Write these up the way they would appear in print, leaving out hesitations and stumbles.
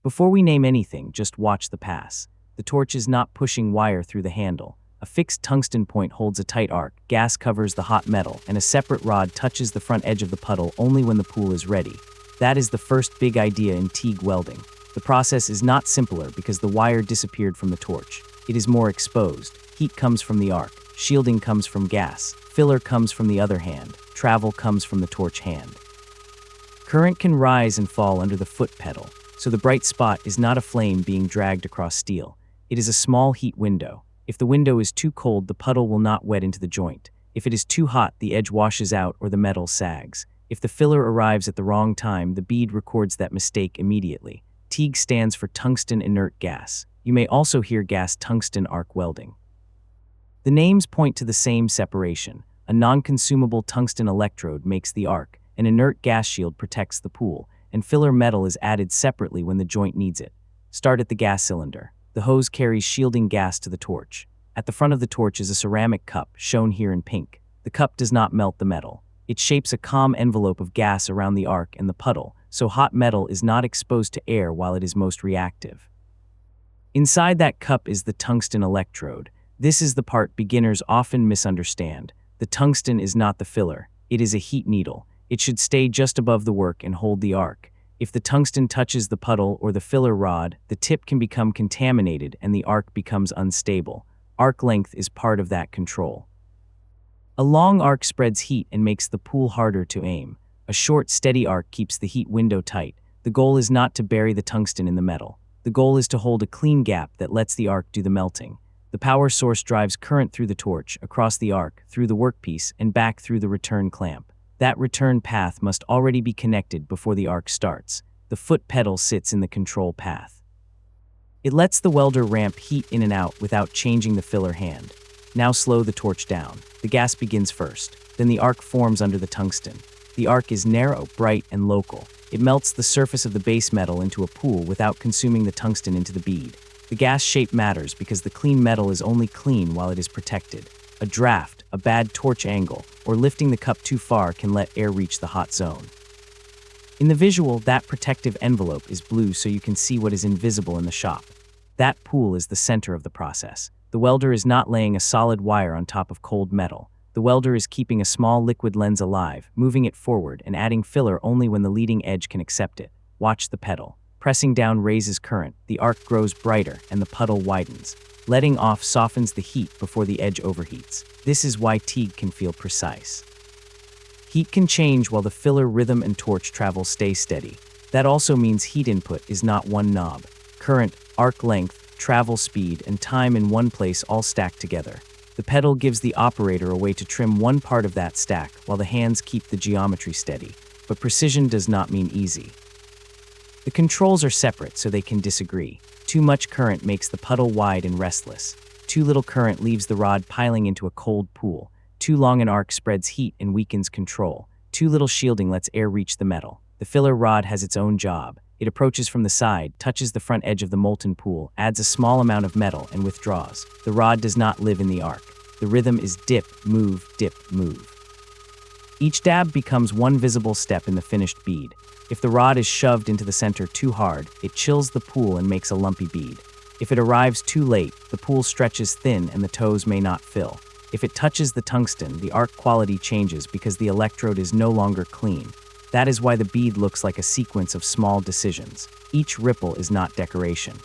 Before we name anything, just watch the pass. The torch is not pushing wire through the handle. A fixed tungsten point holds a tight arc, gas covers the hot metal, and a separate rod touches the front edge of the puddle only when the pool is ready. That is the first big idea in TIG welding. The process is not simpler because the wire disappeared from the torch. It is more exposed. Heat comes from the arc, shielding comes from gas, filler comes from the other hand, travel comes from the torch hand. Current can rise and fall under the foot pedal, so the bright spot is not a flame being dragged across steel. It is a small heat window. If the window is too cold, the puddle will not wet into the joint. If it is too hot, the edge washes out or the metal sags. If the filler arrives at the wrong time, the bead records that mistake immediately. TIG stands for tungsten inert gas. You may also hear gas tungsten arc welding. The names point to the same separation. A non-consumable tungsten electrode makes the arc, an inert gas shield protects the pool, and filler metal is added separately when the joint needs it. Start at the gas cylinder. The hose carries shielding gas to the torch. At the front of the torch is a ceramic cup, shown here in pink. The cup does not melt the metal. It shapes a calm envelope of gas around the arc and the puddle, so hot metal is not exposed to air while it is most reactive. Inside that cup is the tungsten electrode. This is the part beginners often misunderstand. The tungsten is not the filler. It is a heat needle. It should stay just above the work and hold the arc. If the tungsten touches the puddle or the filler rod, the tip can become contaminated and the arc becomes unstable. Arc length is part of that control. A long arc spreads heat and makes the pool harder to aim. A short, steady arc keeps the heat window tight. The goal is not to bury the tungsten in the metal. The goal is to hold a clean gap that lets the arc do the melting. The power source drives current through the torch, across the arc, through the workpiece, and back through the return clamp. That return path must already be connected before the arc starts. The foot pedal sits in the control path. It lets the welder ramp heat in and out without changing the filler hand. Now slow the torch down. The gas begins first. Then the arc forms under the tungsten. The arc is narrow, bright, and local. It melts the surface of the base metal into a pool without consuming the tungsten into the bead. The gas shape matters because the clean metal is only clean while it is protected. A draft, a bad torch angle, or lifting the cup too far can let air reach the hot zone. In the visual, that protective envelope is blue so you can see what is invisible in the shop. That pool is the center of the process. The welder is not laying a solid wire on top of cold metal. The welder is keeping a small liquid lens alive, moving it forward and adding filler only when the leading edge can accept it. Watch the pedal. Pressing down raises current, the arc grows brighter, and the puddle widens. Letting off softens the heat before the edge overheats. This is why TIG can feel precise. Heat can change while the filler, rhythm, and torch travel stay steady. That also means heat input is not one knob. Current, arc length, travel speed, and time in one place all stack together. The pedal gives the operator a way to trim one part of that stack while the hands keep the geometry steady. But precision does not mean easy. The controls are separate so they can disagree. Too much current makes the puddle wide and restless. Too little current leaves the rod piling into a cold pool. Too long an arc spreads heat and weakens control. Too little shielding lets air reach the metal. The filler rod has its own job. It approaches from the side, touches the front edge of the molten pool, adds a small amount of metal, and withdraws. The rod does not live in the arc. The rhythm is dip, move, dip, move. Each dab becomes one visible step in the finished bead. If the rod is shoved into the center too hard, it chills the pool and makes a lumpy bead. If it arrives too late, the pool stretches thin and the toes may not fill. If it touches the tungsten, the arc quality changes because the electrode is no longer clean. That is why the bead looks like a sequence of small decisions. Each ripple is not decoration.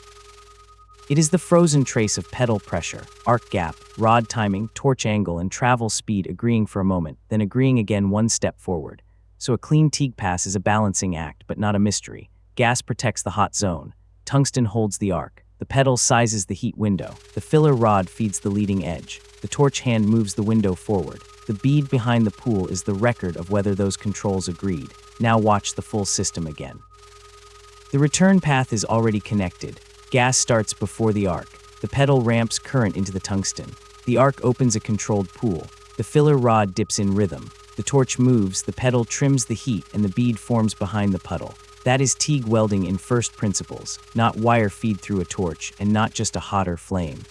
It is the frozen trace of pedal pressure, arc gap, rod timing, torch angle, and travel speed agreeing for a moment, then agreeing again one step forward. So a clean TIG pass is a balancing act, but not a mystery. Gas protects the hot zone. Tungsten holds the arc. The pedal sizes the heat window. The filler rod feeds the leading edge. The torch hand moves the window forward. The bead behind the pool is the record of whether those controls agreed. Now watch the full system again. The return path is already connected. Gas starts before the arc. The pedal ramps current into the tungsten. The arc opens a controlled pool. The filler rod dips in rhythm. The torch moves, the pedal trims the heat, and the bead forms behind the puddle. That is TIG welding in first principles, not wire feed through a torch, and not just a hotter flame.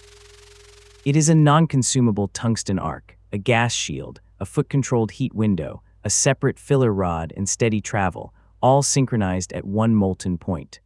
It is a non-consumable tungsten arc, a gas shield, a foot-controlled heat window, a separate filler rod, and steady travel, all synchronized at one molten point.